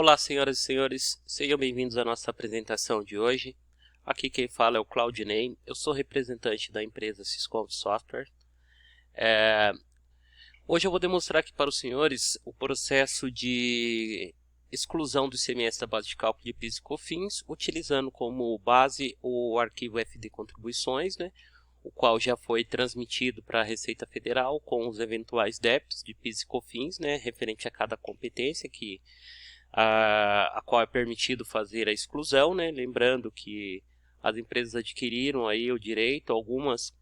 Olá, senhoras e senhores, sejam bem-vindos à nossa apresentação de hoje. Aqui quem fala é o Claudinei, eu sou representante da empresa Syscov Software. Hoje eu vou demonstrar aqui para os senhores o processo de exclusão do ICMS da base de cálculo de PIS e COFINS, utilizando como base o arquivo FD Contribuições, o qual já foi transmitido para a Receita Federal com os eventuais débitos de PIS e COFINS, referente a cada competência a qual é permitido fazer a exclusão, lembrando que as empresas adquiriram aí o direito, algumas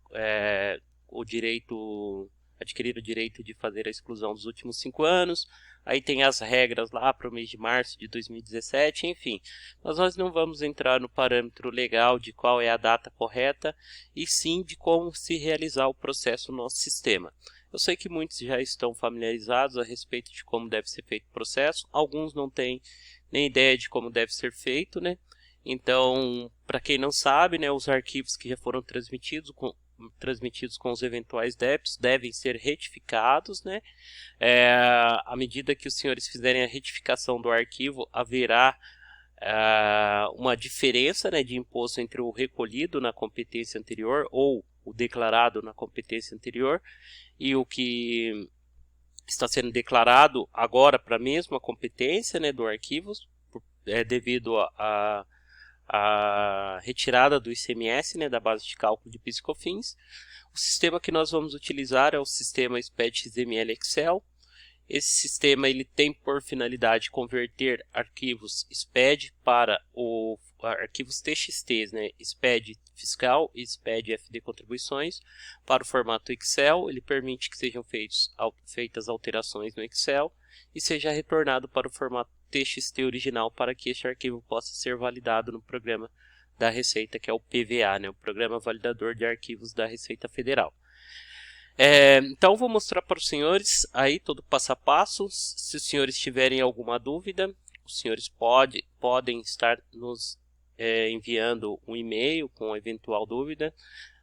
adquiriram o direito de fazer a exclusão dos últimos 5 anos, aí tem as regras lá para o mês de março de 2017, enfim. Mas nós não vamos entrar no parâmetro legal de qual é a data correta, e sim de como se realizar o processo no nosso sistema. Eu sei que muitos já estão familiarizados a respeito de como deve ser feito o processo, alguns não têm nem ideia de como deve ser feito, Então, para quem não sabe, os arquivos que já foram transmitidos com os eventuais débitos devem ser retificados, à medida que os senhores fizerem a retificação do arquivo, haverá uma diferença de imposto entre o recolhido na competência anterior ou o declarado na competência anterior e o que está sendo declarado agora para a mesma competência do arquivo, devido à retirada do ICMS, da base de cálculo de PIS e COFINS. O sistema que nós vamos utilizar é o sistema SPED XML Excel. Esse sistema ele tem por finalidade converter arquivos SPED para arquivos TXT, SPED fiscal e SPED FD contribuições, para o formato Excel. Ele permite que sejam feitas alterações no Excel e seja retornado para o formato TXT original para que este arquivo possa ser validado no programa da Receita, que é o PVA, o Programa Validador de Arquivos da Receita Federal. Então vou mostrar para os senhores aí todo o passo a passo. Se os senhores tiverem alguma dúvida, os senhores podem estar nos enviando um e-mail com eventual dúvida.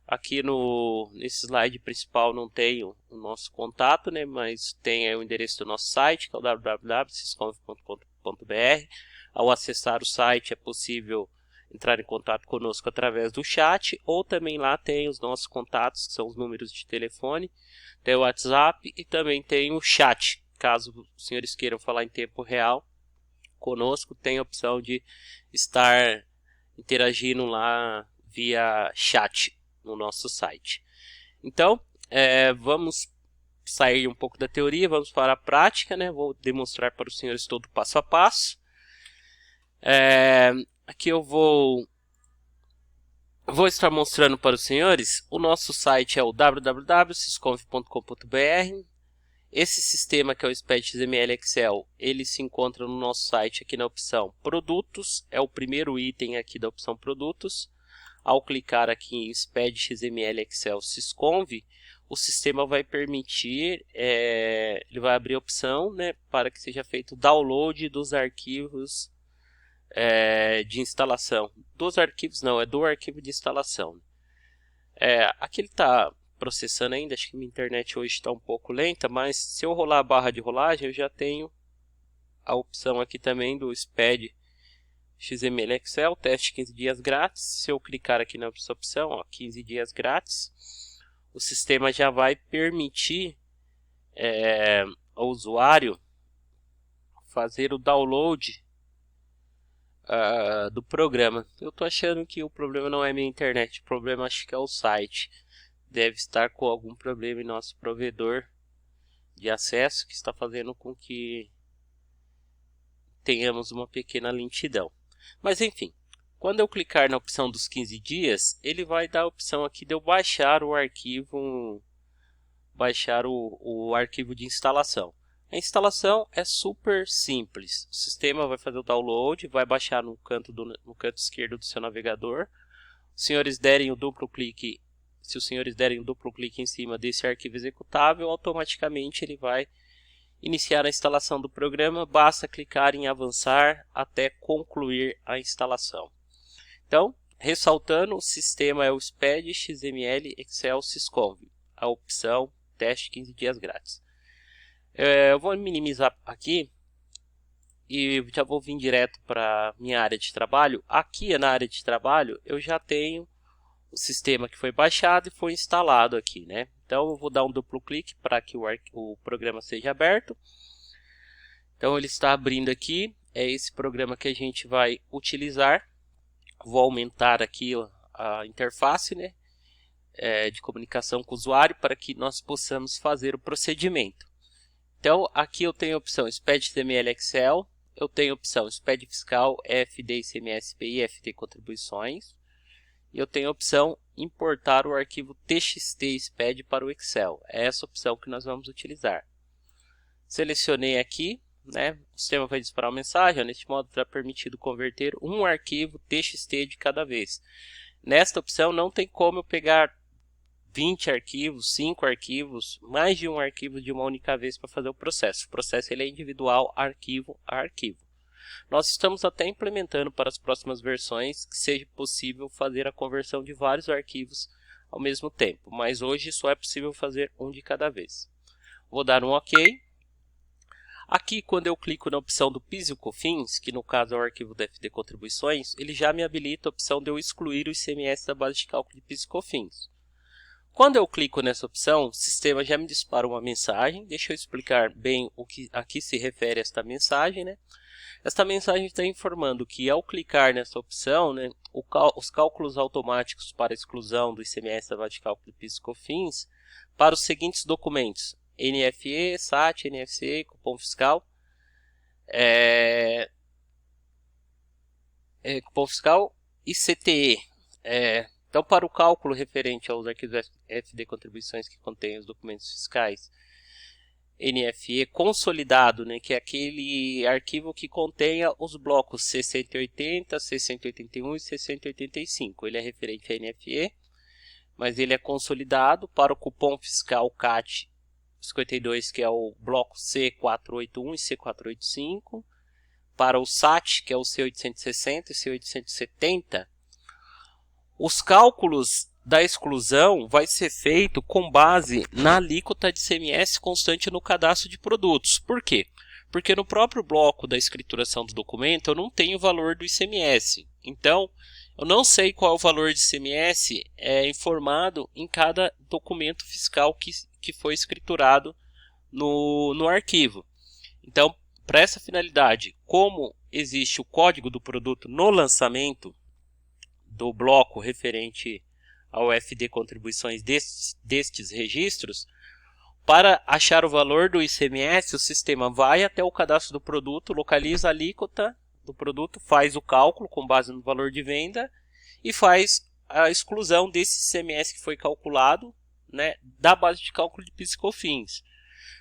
Aqui nesse slide principal não tem o nosso contato, mas tem o endereço do nosso site, que é o www.sysconf.com.br. Ao acessar o site é possível entrar em contato conosco através do chat, ou também lá tem os nossos contatos, que são os números de telefone, tem o WhatsApp e também tem o chat. Caso os senhores queiram falar em tempo real conosco, tem a opção de estar interagindo lá via chat no nosso site. Então, vamos sair um pouco da teoria, vamos para a prática, Vou demonstrar para os senhores todo o passo a passo. Aqui eu vou estar mostrando para os senhores. O nosso site é o www.sysconf.com.br. Esse sistema, que é o SPED XML Excel, ele se encontra no nosso site aqui na opção Produtos. É o primeiro item aqui da opção Produtos. Ao clicar aqui em SPED XML Excel Sysconf, o sistema vai permitir, ele vai abrir a opção para que seja feito o download dos arquivos de instalação. Dos arquivos não, é do arquivo de instalação. Aqui ele está processando ainda, acho que minha internet hoje está um pouco lenta, mas se eu rolar a barra de rolagem eu já tenho a opção aqui também do SPED XML Excel, teste 15 dias grátis. Se eu clicar aqui nessa opção, 15 dias grátis, o sistema já vai permitir ao usuário fazer o download do programa. Eu estou achando que o problema não é minha internet, o problema acho que é o site. Deve estar com algum problema em nosso provedor de acesso, que está fazendo com que tenhamos uma pequena lentidão. Mas enfim, quando eu clicar na opção dos 15 dias, ele vai dar a opção aqui de eu baixar o arquivo, o arquivo de instalação. A instalação é super simples. O sistema vai fazer o download, vai baixar no canto esquerdo do seu navegador. Se os senhores derem o duplo clique em cima desse arquivo executável, automaticamente ele vai iniciar a instalação do programa. Basta clicar em avançar até concluir a instalação. Então, ressaltando, o sistema é o SPED XML Excel Sysconf, a opção teste 15 dias grátis. Eu vou minimizar aqui e já vou vir direto para minha área de trabalho. Aqui na área de trabalho eu já tenho o sistema que foi baixado e foi instalado aqui, né? Então eu vou dar um duplo clique para que o programa seja aberto. Então ele está abrindo aqui, é esse programa que a gente vai utilizar. Vou aumentar aqui a interface, né, de comunicação com o usuário para que nós possamos fazer o procedimento. Então aqui eu tenho a opção SPED HTML Excel, eu tenho a opção SPED Fiscal, EFD, ICMS, PI, EFT Contribuições. E eu tenho a opção importar o arquivo TXT SPED para o Excel. É essa opção que nós vamos utilizar. Selecionei aqui, né, o sistema vai disparar uma mensagem. Neste modo será permitido converter um arquivo TXT de cada vez. Nesta opção não tem como eu pegar 20 arquivos, 5 arquivos, mais de um arquivo de uma única vez para fazer o processo. O processo ele é individual, arquivo a arquivo. Nós estamos até implementando para as próximas versões que seja possível fazer a conversão de vários arquivos ao mesmo tempo, mas hoje só é possível fazer um de cada vez. Vou dar um OK. Aqui, quando eu clico na opção do PIS e COFINS, que no caso é o arquivo da FD Contribuições, ele já me habilita a opção de eu excluir o ICMS da base de cálculo de PIS e COFINS. Quando eu clico nessa opção, o sistema já me dispara uma mensagem. Deixa eu explicar bem o que aqui se refere a esta mensagem, né? Esta mensagem está informando que ao clicar nessa opção, né, os cálculos automáticos para exclusão do ICMS da base de cálculo de PIS e COFINS para os seguintes documentos: NFE, SAT, NFCE, cupom fiscal, cupom fiscal e CTE. Então, para o cálculo referente aos arquivos FD Contribuições que contêm os documentos fiscais, NFE consolidado, né, que é aquele arquivo que contenha os blocos C180, C181 e C185. Ele é referente a NFE, mas ele é consolidado. Para o cupom fiscal CAT 52, que é o bloco C481 e C485. Para o SAT, que é o C860 e C870, os cálculos da exclusão vai ser feito com base na alíquota de ICMS constante no cadastro de produtos. Por quê? Porque no próprio bloco da escrituração do documento eu não tenho o valor do ICMS. Então, eu não sei qual é o valor de ICMS informado em cada documento fiscal que foi escriturado no arquivo. Então, para essa finalidade, como existe o código do produto no lançamento do bloco referente ao FD Contribuições destes registros, para achar o valor do ICMS, o sistema vai até o cadastro do produto, localiza a alíquota do produto, faz o cálculo com base no valor de venda e faz a exclusão desse ICMS que foi calculado, né, da base de cálculo de PIS e COFINS.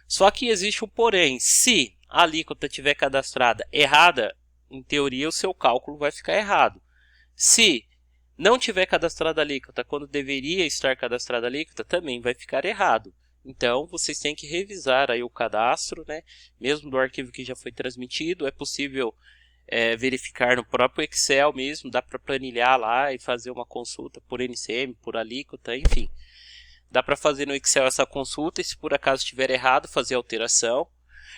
Só que existe um porém: se a alíquota estiver cadastrada errada, em teoria o seu cálculo vai ficar errado. Se não tiver cadastrada a alíquota quando deveria estar cadastrada a alíquota, também vai ficar errado. Então, vocês têm que revisar aí o cadastro, né? Mesmo do arquivo que já foi transmitido. É possível verificar no próprio Excel mesmo, dá para planilhar lá e fazer uma consulta por NCM, por alíquota, enfim. Dá para fazer no Excel essa consulta e, se por acaso estiver errado, fazer alteração.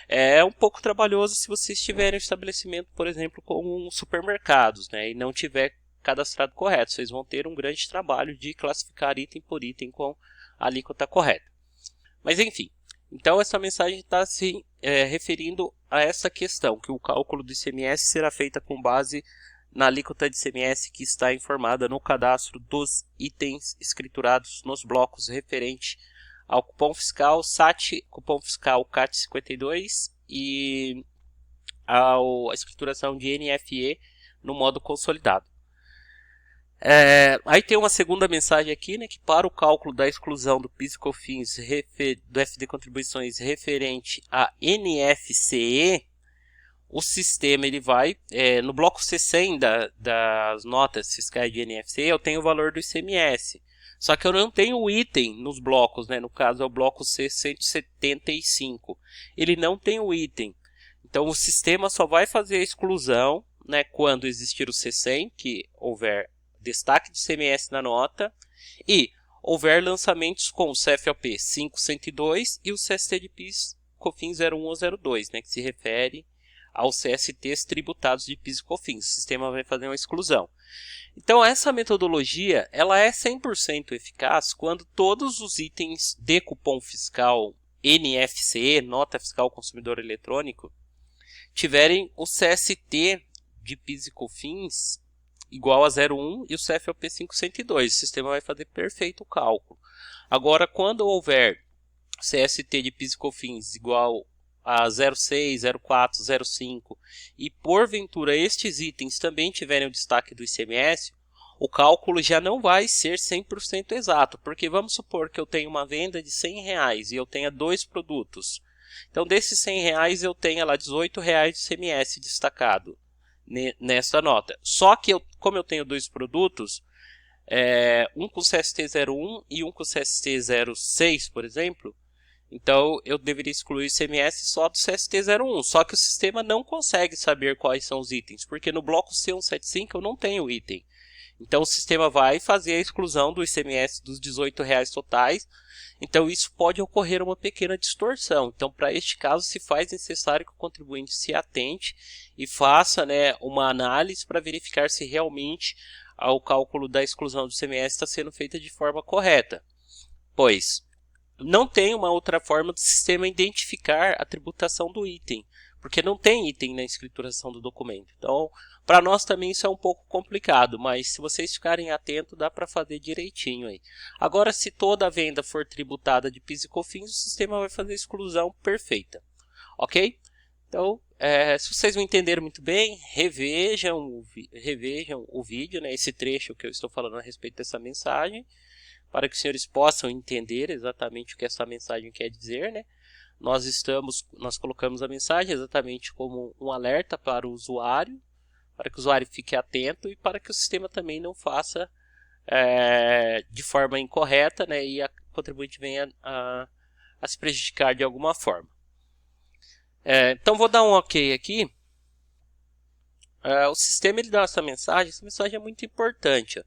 É um pouco trabalhoso se vocês tiverem um estabelecimento, por exemplo, com supermercados, né? E não tiver cadastrado correto. Vocês vão ter um grande trabalho de classificar item por item com a alíquota correta. Mas enfim, então essa mensagem está se referindo a essa questão, que o cálculo do ICMS será feito com base na alíquota de ICMS que está informada no cadastro dos itens escriturados nos blocos referente ao cupom fiscal SAT, cupom fiscal CAT 52 e a escrituração de NFE no modo consolidado. Aí tem uma segunda mensagem aqui, né, que para o cálculo da exclusão do PIS e COFINS do FD Contribuições referente a NFCE, o sistema ele vai, no bloco C100 das notas fiscais de NFCE, eu tenho o valor do ICMS. Só que eu não tenho o item nos blocos, né, no caso é o bloco C175. Ele não tem o item. Então o sistema só vai fazer a exclusão, né, quando existir o C100, que houver destaque de ICMS na nota, e houver lançamentos com o CFOP 5102 e o CST de PIS COFINS 01 ou 02, né, que se refere aos CSTs tributados de PIS e COFINS. O sistema vai fazer uma exclusão. Então essa metodologia ela é 100% eficaz quando todos os itens de cupom fiscal NFCE, Nota Fiscal Consumidor Eletrônico, tiverem o CST de PIS e COFINS igual a 0,1 e o CFOP 502. O sistema vai fazer perfeito o cálculo. Agora, quando houver CST de PIS e COFINS igual a 0,6, 0,4, 0,5 e porventura estes itens também tiverem o destaque do ICMS, o cálculo já não vai ser 100% exato, porque vamos supor que eu tenho uma venda de R$100 e eu tenha 2 produtos. Então, desses R$100 eu tenho lá R$18 de ICMS destacado nessa nota. Só que, como eu tenho 2 produtos, um com CST 0,1 e um com CST 0,6, por exemplo, então eu deveria excluir o ICMS só do CST 0,1. Só que o sistema não consegue saber quais são os itens, porque no bloco C175 eu não tenho item. Então o sistema vai fazer a exclusão do ICMS dos R$18 totais. Então isso pode ocorrer uma pequena distorção. Então para este caso se faz necessário que o contribuinte se atente e faça, né, uma análise para verificar se realmente o cálculo da exclusão do ICMS está sendo feita de forma correta. Pois não tem uma outra forma do sistema identificar a tributação do item, porque não tem item na escrituração do documento. Então, para nós também isso é um pouco complicado, mas se vocês ficarem atentos, dá para fazer direitinho aí. Agora, se toda a venda for tributada de PIS e COFINS, o sistema vai fazer a exclusão perfeita. Ok? Então, se vocês não entenderam muito bem, revejam o vídeo, né, esse trecho que eu estou falando a respeito dessa mensagem, para que os senhores possam entender exatamente o que essa mensagem quer dizer, né? Nós colocamos a mensagem exatamente como um alerta para o usuário, para que o usuário fique atento e para que o sistema também não faça de forma incorreta, né? E a contribuinte venha a se prejudicar de alguma forma. Então vou dar um OK aqui. O sistema ele dá essa mensagem é muito importante. Ó.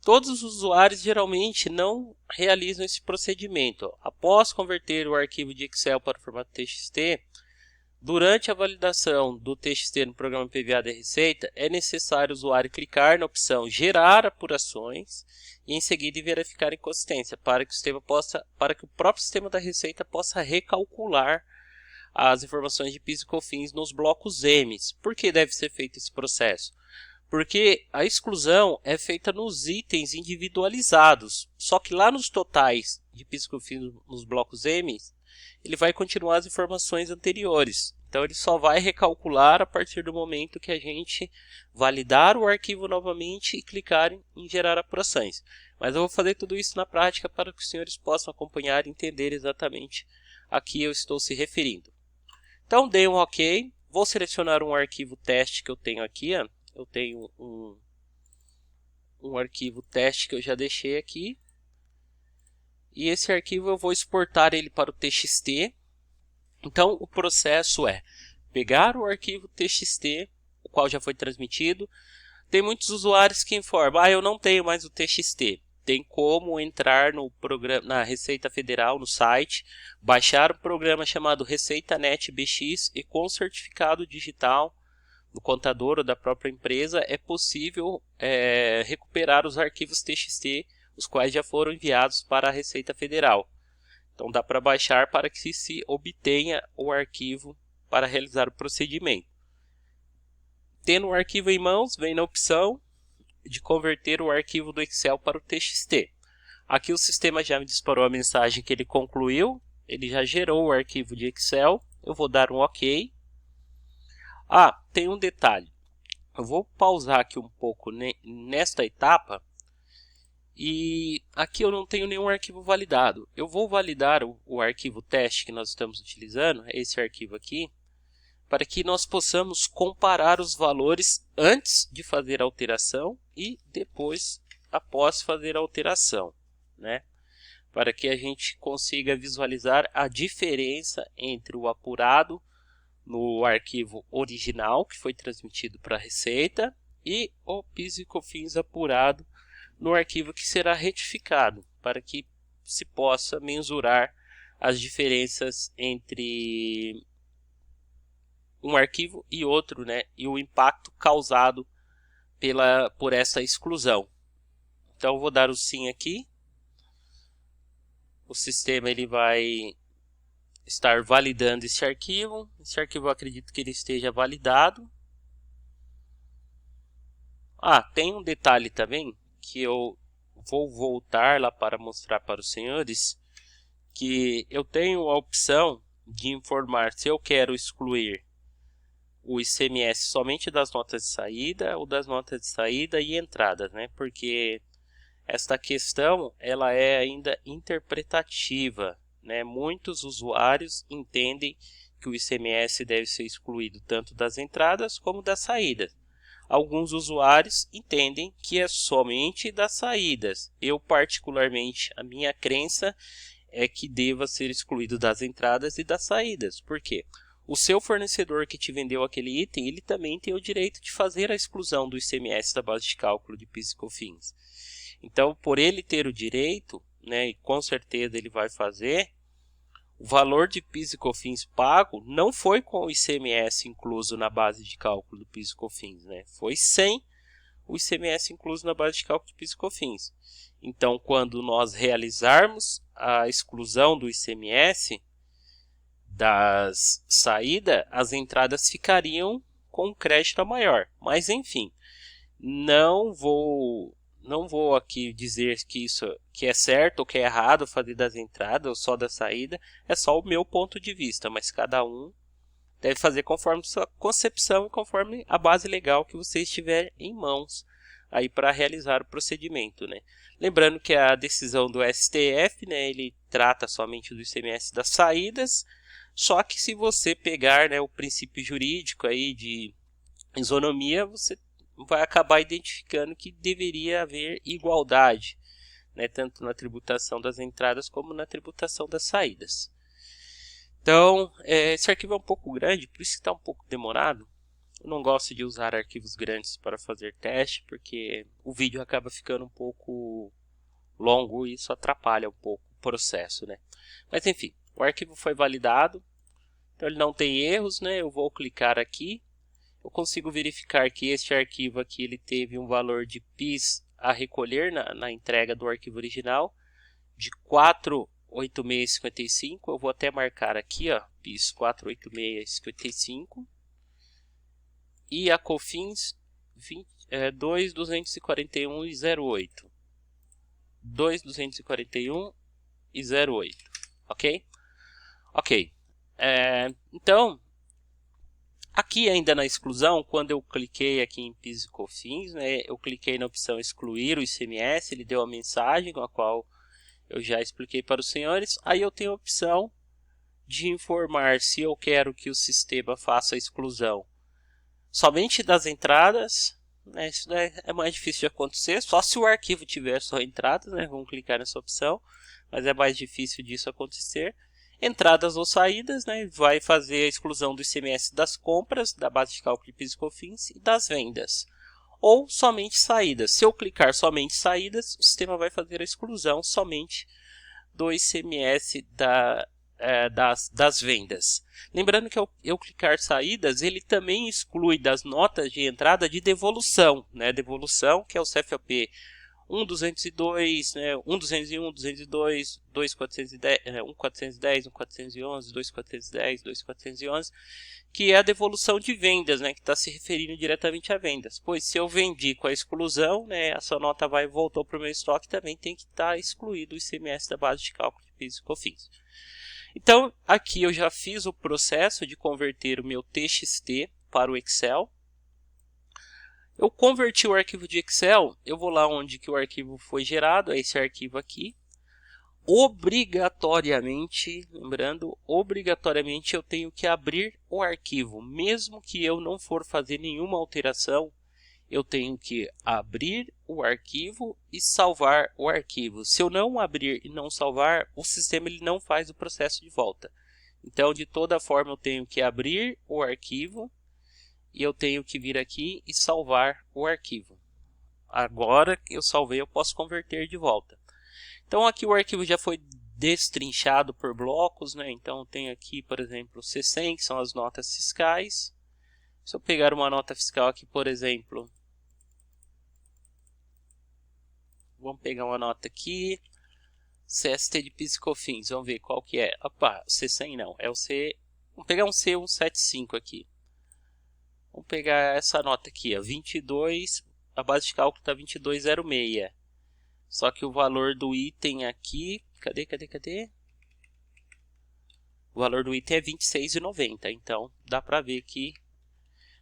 Todos os usuários geralmente não realizam esse procedimento. Após converter o arquivo de Excel para o formato TXT, durante a validação do TXT no programa PVA da Receita, é necessário o usuário clicar na opção Gerar apurações e em seguida verificar a inconsistência para que o próprio sistema da Receita possa recalcular as informações de PIS e COFINS nos blocos M. Por que deve ser feito esse processo? Porque a exclusão é feita nos itens individualizados, só que lá nos totais de PIS e COFINS nos blocos M, ele vai continuar as informações anteriores. Então ele só vai recalcular a partir do momento que a gente validar o arquivo novamente e clicar em gerar apurações. Mas eu vou fazer tudo isso na prática para que os senhores possam acompanhar e entender exatamente a que eu estou se referindo. Então dei um OK, vou selecionar um arquivo teste que eu tenho aqui, ó. Eu tenho um arquivo teste que eu já deixei aqui. E esse arquivo eu vou exportar ele para o TXT. Então o processo é pegar o arquivo TXT, o qual já foi transmitido. Tem muitos usuários que informam, eu não tenho mais o TXT. Tem como entrar no programa, na Receita Federal, no site, baixar um programa chamado ReceitaNet BX e com certificado digital do contador ou da própria empresa é possível recuperar os arquivos TXT, os quais já foram enviados para a Receita Federal. Então dá para baixar para que se obtenha o arquivo para realizar o procedimento. Tendo o arquivo em mãos, vem na opção de converter o arquivo do Excel para o TXT. Aqui o sistema já me disparou a mensagem que ele concluiu, ele já gerou o arquivo de Excel, eu vou dar um OK. Tem um detalhe. Eu vou pausar aqui um pouco nesta etapa e aqui eu não tenho nenhum arquivo validado. Eu vou validar o arquivo teste que nós estamos utilizando, é esse arquivo aqui, para que nós possamos comparar os valores antes de fazer a alteração e depois após fazer a alteração, né? Para que a gente consiga visualizar a diferença entre o apurado no arquivo original, que foi transmitido para a Receita, e o PIS e COFINS apurado no arquivo que será retificado, para que se possa mensurar as diferenças entre um arquivo e outro, né, e o impacto causado por essa exclusão. Então eu vou dar o sim aqui. O sistema ele vai estar validando esse arquivo. Esse arquivo eu acredito que ele esteja validado. Tem um detalhe também que eu vou voltar lá para mostrar para os senhores, que eu tenho a opção de informar se eu quero excluir o ICMS somente das notas de saída ou das notas de saída e entradas, né? Porque esta questão ela é ainda interpretativa, né? Muitos usuários entendem que o ICMS deve ser excluído tanto das entradas como das saídas. Alguns usuários entendem que é somente das saídas. Eu particularmente, a minha crença é que deva ser excluído das entradas e das saídas. Por quê? O seu fornecedor que te vendeu aquele item, ele também tem o direito de fazer a exclusão do ICMS da base de cálculo de PIS e COFINS. Então, por ele ter o direito, né, e com certeza ele vai fazer, o valor de PIS e COFINS pago não foi com o ICMS incluso na base de cálculo do PIS e COFINS, né? Foi sem o ICMS incluso na base de cálculo de PIS e COFINS. Então, quando nós realizarmos a exclusão do ICMS das saídas, as entradas ficariam com um crédito maior. Mas, enfim, não vou aqui dizer que é certo ou que é errado fazer das entradas ou só da saída. É só o meu ponto de vista, mas cada um deve fazer conforme sua concepção e conforme a base legal que você estiver em mãos aí para realizar o procedimento, né? Lembrando que a decisão do STF, né, ele trata somente do ICMS das saídas, só que se você pegar, né, o princípio jurídico aí de isonomia, você vai acabar identificando que deveria haver igualdade, né, tanto na tributação das entradas como na tributação das saídas. Então, esse arquivo é um pouco grande, por isso que está um pouco demorado. Eu não gosto de usar arquivos grandes para fazer teste, porque o vídeo acaba ficando um pouco longo e isso atrapalha um pouco o processo, né? Mas enfim, o arquivo foi validado, então ele não tem erros, né? Eu vou clicar aqui, eu consigo verificar que este arquivo aqui ele teve um valor de PIS a recolher na entrega do arquivo original de 486,55. Eu vou até marcar aqui, ó, PIS 486,55. E a COFINS 2.241,08. 2.241,08. Ok? Ok. Então, aqui ainda na exclusão, quando eu cliquei aqui em PIS e COFINS, né, eu cliquei na opção excluir o ICMS, ele deu a mensagem com a qual eu já expliquei para os senhores. Aí eu tenho a opção de informar se eu quero que o sistema faça a exclusão somente das entradas, né? Isso é mais difícil de acontecer, só se o arquivo tiver só entradas, né? Vamos clicar nessa opção, mas é mais difícil disso acontecer. Entradas ou saídas, né? Vai fazer a exclusão do ICMS das compras, da base de cálculo de PIS e COFINS e das vendas. Ou somente saídas. Se eu clicar somente saídas, o sistema vai fazer a exclusão somente do ICMS das vendas. Lembrando que eu clicar saídas, ele também exclui das notas de entrada de devolução, né? Devolução, que é o CFOP 1.202, né? 1.201, 202, 2.410, 1.410, 1.411, 2.410, 2.411, que é a devolução de vendas, né? Que está se referindo diretamente a vendas. Pois se eu vendi com a exclusão, né? A sua nota voltou para o meu estoque, também tem que estar excluído o ICMS da base de cálculo de PIS e COFINS. Então, aqui eu já fiz o processo de converter o meu TXT para o Excel. Eu converti o arquivo de Excel, eu vou lá onde que o arquivo foi gerado, é esse arquivo aqui. Obrigatoriamente, lembrando, obrigatoriamente eu tenho que abrir o arquivo. Mesmo que eu não for fazer nenhuma alteração, eu tenho que abrir o arquivo e salvar o arquivo. Se eu não abrir e não salvar, o sistema ele não faz o processo de volta. Então, de toda forma, eu tenho que abrir o arquivo e eu tenho que vir aqui e salvar o arquivo. Agora que eu salvei, eu posso converter de volta. Então, aqui o arquivo já foi destrinchado por blocos, né? Então, eu tenho aqui, por exemplo, C100, que são as notas fiscais. Se eu pegar uma nota fiscal aqui, por exemplo, vamos pegar uma nota aqui, CST de PIS e COFINS, vamos ver qual que é. Opa, C100 não, é o C, vamos pegar um C175 aqui. Vamos pegar essa nota aqui, ó, 22, a base de cálculo está 2206. Só que o valor do item aqui, cadê? O valor do item é 26,90, então dá para ver que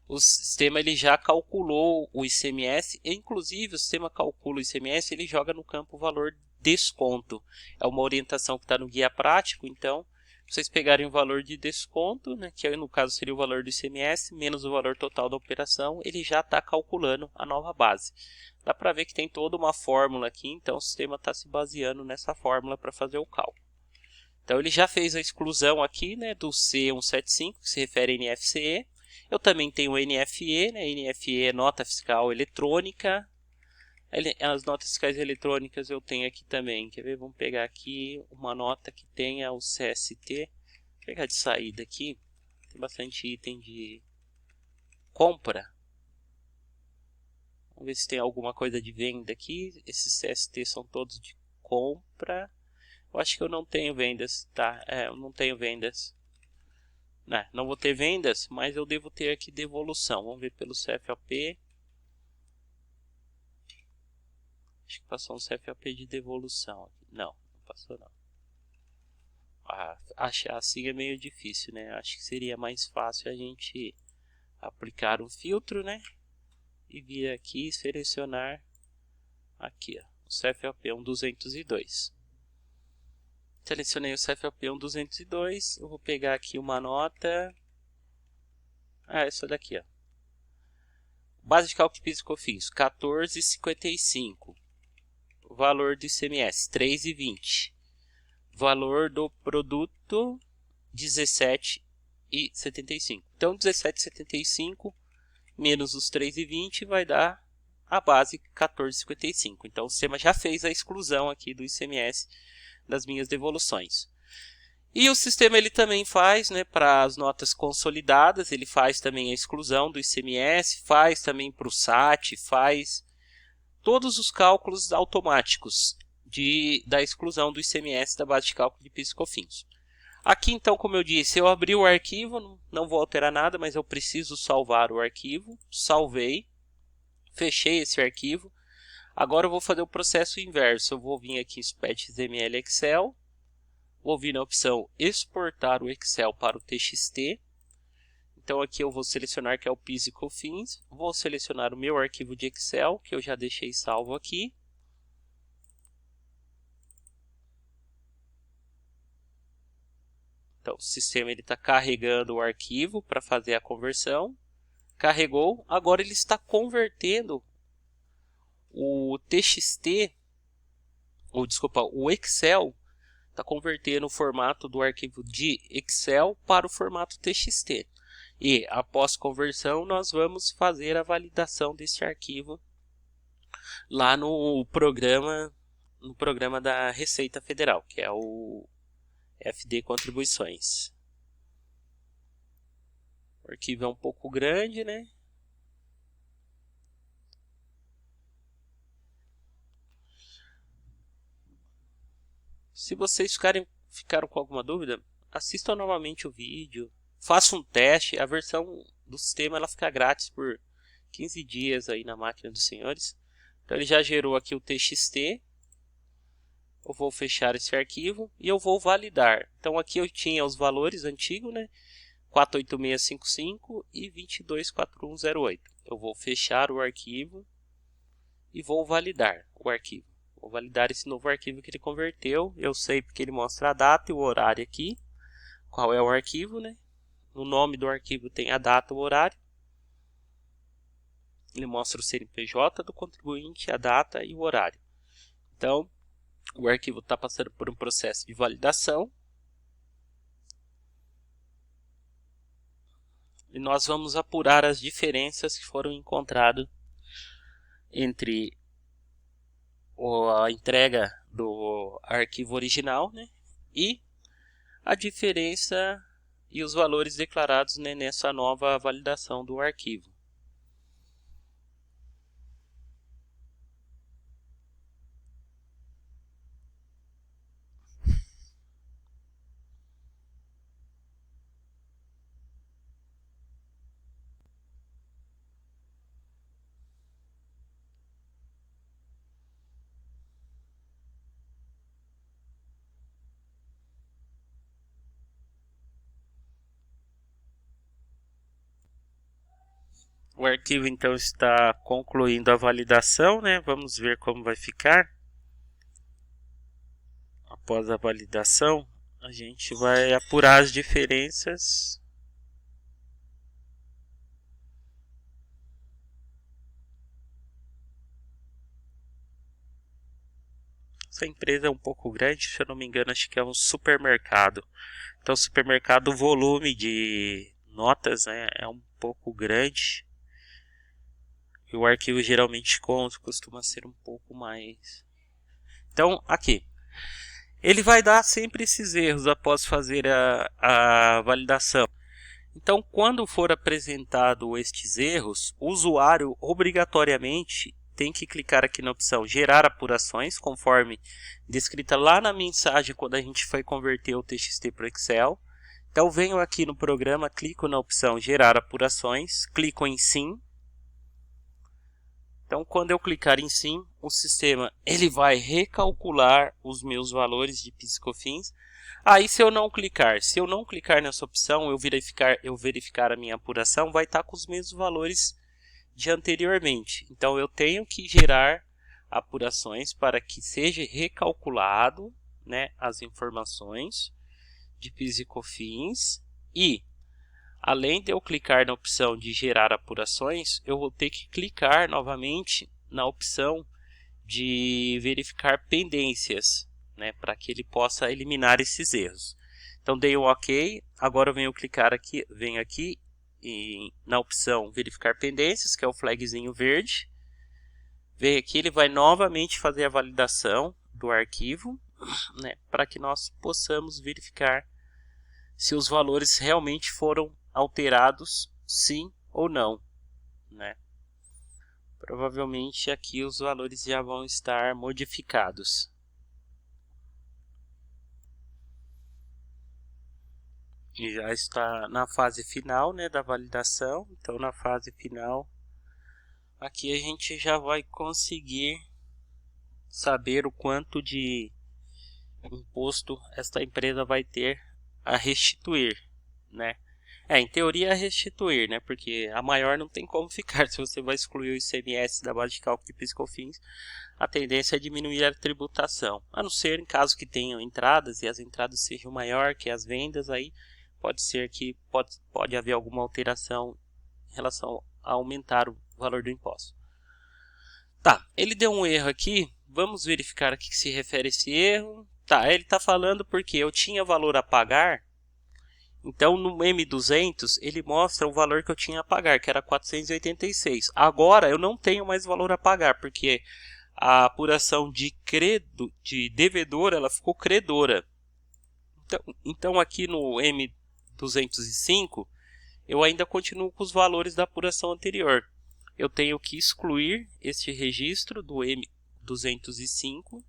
o sistema ele já calculou o ICMS, e inclusive o sistema calcula o ICMS, ele joga no campo o valor desconto. É uma orientação que está no guia prático, então vocês pegarem o valor de desconto, né, que no caso seria o valor do ICMS, menos o valor total da operação, ele já está calculando a nova base. Dá para ver que tem toda uma fórmula aqui, então o sistema está se baseando nessa fórmula para fazer o cálculo. Então ele já fez a exclusão aqui, né, do C175, que se refere a NFCE. Eu também tenho o NFE, né, NFE é nota fiscal eletrônica. As notas fiscais eletrônicas eu tenho aqui também. Quer ver? Vamos pegar aqui uma nota que tenha o CST. Vou pegar de saída aqui. Tem bastante item de compra. Vamos ver se tem alguma coisa de venda aqui. Esses CST são todos de compra. Eu acho que eu não tenho vendas, tá? Eu não tenho vendas. Não vou ter vendas, mas eu devo ter aqui devolução. Vamos ver pelo CFOP. Acho que passou um CFOP de devolução. Não passou não. Achar assim é meio difícil, né? Acho que seria mais fácil a gente aplicar um filtro, né? E vir aqui e selecionar aqui, ó, o CFOP 1202. Selecionei o CFOP 1202. Eu vou pegar aqui uma nota. Essa daqui, ó. Base de cálculo de PIS e COFINS 14,55. Valor do ICMS 3,20. Valor do produto 17,75. Então 17,75 menos os 3,20 vai dar a base 14,55. Então o sistema já fez a exclusão aqui do ICMS das minhas devoluções. E o sistema ele também faz, né, para as notas consolidadas, ele faz também a exclusão do ICMS, faz também para o SAT, faz todos os cálculos automáticos da exclusão do ICMS da base de cálculo de PIS e COFINS. Aqui então, como eu disse, eu abri o arquivo, não vou alterar nada, mas eu preciso salvar o arquivo. Salvei, fechei esse arquivo. Agora eu vou fazer o processo inverso. Eu vou vir aqui em SPED.xml Excel. Vou vir na opção exportar o Excel para o TXT. Então aqui eu vou selecionar que é o PIS e COFINS. Vou selecionar o meu arquivo de Excel, que eu já deixei salvo aqui. Então o sistema está carregando o arquivo para fazer a conversão. Carregou. Agora ele está convertendo o TXT, o Excel está convertendo o formato do arquivo de Excel para o formato TXT. E após conversão, nós vamos fazer a validação desse arquivo lá no programa da Receita Federal, que é o FD Contribuições. O arquivo é um pouco grande, né? Se vocês ficaram com alguma dúvida, assistam novamente o vídeo, façam um teste. A versão do sistema ela fica grátis por 15 dias aí na máquina dos senhores. Então ele já gerou aqui o TXT. Eu vou fechar esse arquivo e eu vou validar. Então aqui eu tinha os valores antigos, né? 48655 e 224108. Eu vou fechar o arquivo e vou validar o arquivo. Vou validar esse novo arquivo que ele converteu. Eu sei porque ele mostra a data e o horário aqui. Qual é o arquivo, né? No nome do arquivo tem a data e o horário. Ele mostra o CNPJ do contribuinte, a data e o horário. Então, o arquivo está passando por um processo de validação. E nós vamos apurar as diferenças que foram encontradas entre a entrega do arquivo original, né, e a diferença e os valores declarados, né, nessa nova validação do arquivo. O arquivo então está concluindo a validação, né? Vamos ver como vai ficar. Após a validação, a gente vai apurar as diferenças. Essa empresa é um pouco grande, se eu não me engano, acho que é um supermercado. Então, supermercado, o volume de notas, né, é um pouco grande. E o arquivo geralmente costuma ser um pouco mais. Então, aqui. Ele vai dar sempre esses erros após fazer a validação. Então, quando for apresentado estes erros, o usuário obrigatoriamente tem que clicar aqui na opção gerar apurações, conforme descrita lá na mensagem quando a gente foi converter o TXT para o Excel. Então, venho aqui no programa, clico na opção gerar apurações, clico em sim. Então, quando eu clicar em sim, o sistema ele vai recalcular os meus valores de PIS e COFINS. Aí, se eu não clicar nessa opção, eu verificar a minha apuração, vai estar com os mesmos valores de anteriormente. Então, eu tenho que gerar apurações para que seja recalculado, né, as informações de PIS e COFINS. E além de eu clicar na opção de gerar apurações, eu vou ter que clicar novamente na opção de verificar pendências, né, para que ele possa eliminar esses erros. Então dei um OK, agora eu venho aqui na opção verificar pendências, que é o flagzinho verde. Venho aqui, ele vai novamente fazer a validação do arquivo, né, para que nós possamos verificar se os valores realmente foram alterados, sim ou não, né? Provavelmente aqui os valores já vão estar modificados. E já está na fase final, né, da validação. Então, na fase final, aqui a gente já vai conseguir saber o quanto de imposto esta empresa vai ter a restituir, né? Em teoria é restituir, né? Porque a maior não tem como ficar. Se você vai excluir o ICMS da base de cálculo de PIS e COFINS, a tendência é diminuir a tributação. A não ser em caso que tenham entradas e as entradas sejam maior que as vendas, aí pode ser que pode haver alguma alteração em relação a aumentar o valor do imposto. Tá, ele deu um erro aqui. Vamos verificar a que se refere esse erro. Tá, ele está falando porque eu tinha valor a pagar. Então, no M200, ele mostra o valor que eu tinha a pagar, que era 486. Agora, eu não tenho mais valor a pagar, porque a apuração de devedor, ela ficou credora. Então, aqui no M205, eu ainda continuo com os valores da apuração anterior. Eu tenho que excluir este registro do M205.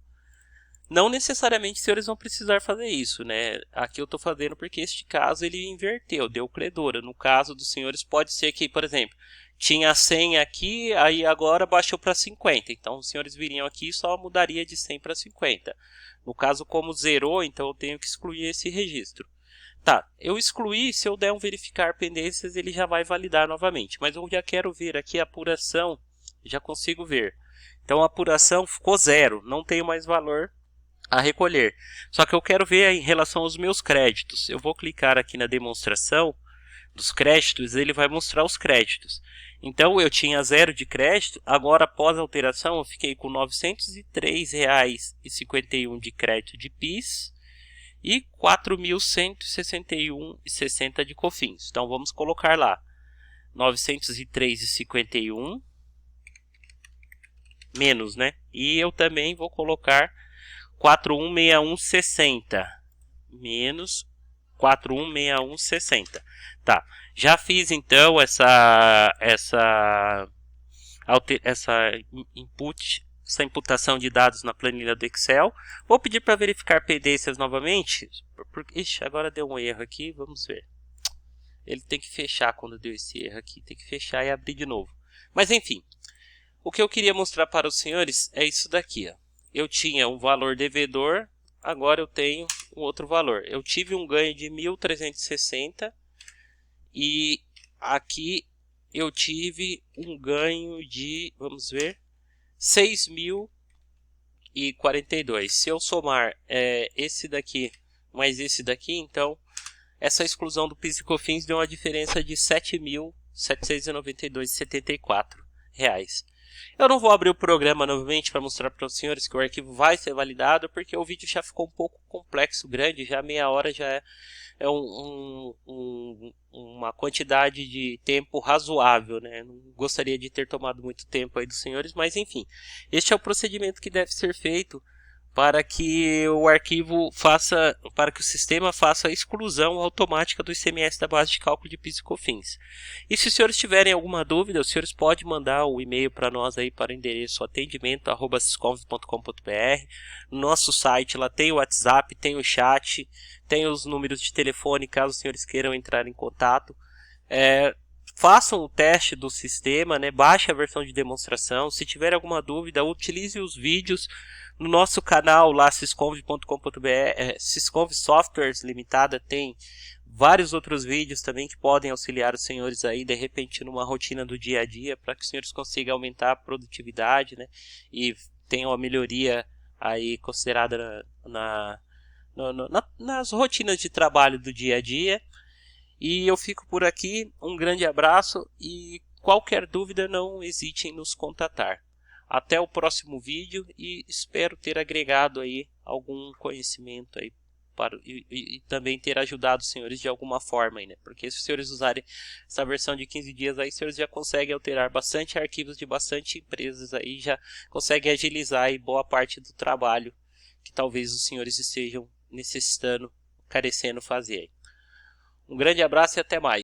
Não necessariamente os senhores vão precisar fazer isso, né? Aqui eu estou fazendo porque este caso ele inverteu, deu credora. No caso dos senhores pode ser que, por exemplo, tinha 100 aqui, aí agora baixou para 50. Então os senhores viriam aqui e só mudaria de 100 para 50. No caso, como zerou, então eu tenho que excluir esse registro. Tá, eu excluí, se eu der um verificar pendências, ele já vai validar novamente. Mas eu já quero ver aqui a apuração, já consigo ver. Então a apuração ficou zero, não tenho mais valor a recolher. Só que eu quero ver em relação aos meus créditos. Eu vou clicar aqui na demonstração dos créditos, ele vai mostrar os créditos. Então eu tinha 0 de crédito, agora após a alteração eu fiquei com R$ 903,51 de crédito de PIS e R$ 4.161,60 de COFINS. Então vamos colocar lá 903,51 menos, né? E eu também vou colocar 4161,60 menos 416160. Tá, já fiz então essa imputação de dados na planilha do Excel. Vou pedir para verificar pendências novamente. Ixi, agora deu um erro aqui, vamos ver. Ele tem que fechar quando deu esse erro aqui, tem que fechar e abrir de novo. Mas enfim, o que eu queria mostrar para os senhores é isso daqui. Ó. Eu tinha um valor devedor, agora eu tenho um outro valor. Eu tive um ganho de 1.360 e aqui eu tive um ganho de, vamos ver, 6.042. Se eu somar esse daqui mais esse daqui, então essa exclusão do PIS e COFINS deu uma diferença de R$ 7.792,74. Eu não vou abrir o programa novamente para mostrar para os senhores que o arquivo vai ser validado, porque o vídeo já ficou um pouco complexo, grande, já meia hora já é uma quantidade de tempo razoável, né? Não gostaria de ter tomado muito tempo aí dos senhores, mas enfim, este é o procedimento que deve ser feito para que o arquivo faça, para que o sistema faça a exclusão automática do ICMS da base de cálculo de PIS e COFINS. E se os senhores tiverem alguma dúvida, os senhores podem mandar o e-mail para nós aí para o endereço atendimento@sisconv.com.br. No nosso site lá tem o WhatsApp, tem o chat, tem os números de telefone caso os senhores queiram entrar em contato. Façam o teste do sistema, né? Baixe a versão de demonstração. Se tiver alguma dúvida, utilize os vídeos no nosso canal lá, sisconv.com.br, Sisconv Softwares Limitada, tem vários outros vídeos também que podem auxiliar os senhores aí, de repente, numa rotina do dia a dia, para que os senhores consigam aumentar a produtividade, né? E tenham a melhoria aí considerada nas rotinas de trabalho do dia a dia. E eu fico por aqui, um grande abraço e qualquer dúvida não hesite em nos contatar. Até o próximo vídeo e espero ter agregado aí algum conhecimento aí e também ter ajudado os senhores de alguma forma aí, né? Porque se os senhores usarem essa versão de 15 dias aí, os senhores já conseguem alterar bastante arquivos de bastante empresas aí, já conseguem agilizar aí boa parte do trabalho que talvez os senhores estejam necessitando, carecendo fazer aí. Um grande abraço e até mais.